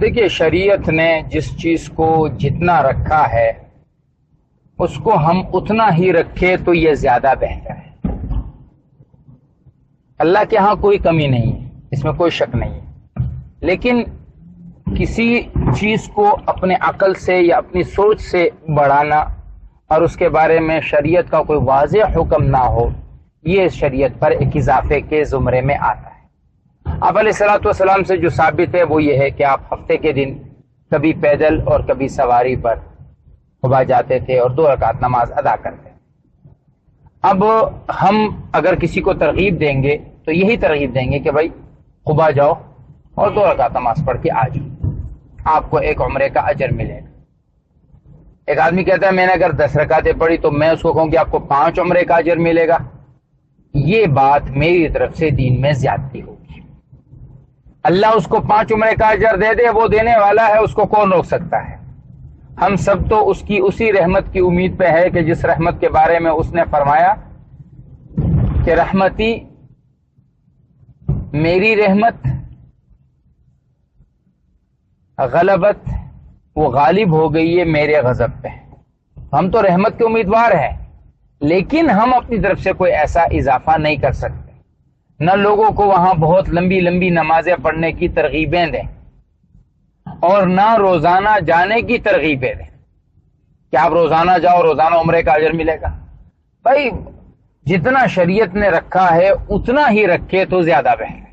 دیکھیے، شریعت نے جس چیز کو جتنا رکھا ہے اس کو ہم اتنا ہی رکھے تو یہ زیادہ بہتر ہے۔ اللہ کے ہاں کوئی کمی نہیں ہے، اس میں کوئی شک نہیں ہے، لیکن کسی چیز کو اپنے عقل سے یا اپنی سوچ سے بڑھانا اور اس کے بارے میں شریعت کا کوئی واضح حکم نہ ہو، یہ شریعت پر ایک اضافے کے زمرے میں آتا ہے۔ آپ علیہ الصلوۃ والسلام سے جو ثابت ہے وہ یہ ہے کہ آپ ہفتے کے دن کبھی پیدل اور کبھی سواری پر قباء جاتے تھے اور 2 رکعت نماز ادا کرتے تھے۔ اب ہم اگر کسی کو ترغیب دیں گے تو یہی ترغیب دیں گے کہ بھائی قباء جاؤ اور 2 رکعت نماز پڑھ کے آ جاؤ، آپ کو ایک عمرے کا اجر ملے گا۔ ایک آدمی کہتا ہے میں نے اگر 10 رکعتیں پڑھی تو میں اس کو کہوں کہ آپ کو 5 عمرے کا اجر ملے گا، یہ بات میری طرف سے دین میں زیادتی ہوگی۔ اللہ اس کو 5 عمرے کا اجر دے دے، وہ دینے والا ہے، اس کو کون روک سکتا ہے؟ ہم سب تو اس کی اسی رحمت کی امید پہ ہے کہ جس رحمت کے بارے میں اس نے فرمایا کہ رحمتی، میری رحمت غلبت، وہ غالب ہو گئی ہے میرے غضب پہ۔ ہم تو رحمت کے امیدوار ہیں، لیکن ہم اپنی طرف سے کوئی ایسا اضافہ نہیں کر سکتے، نہ لوگوں کو وہاں بہت لمبی لمبی نمازیں پڑھنے کی ترغیبیں دیں اور نہ روزانہ جانے کی ترغیبیں دیں کہ آپ روزانہ جاؤ، روزانہ عمرے کا اجر ملے گا۔ بھائی جتنا شریعت نے رکھا ہے اتنا ہی رکھے تو زیادہ بہتر ہے۔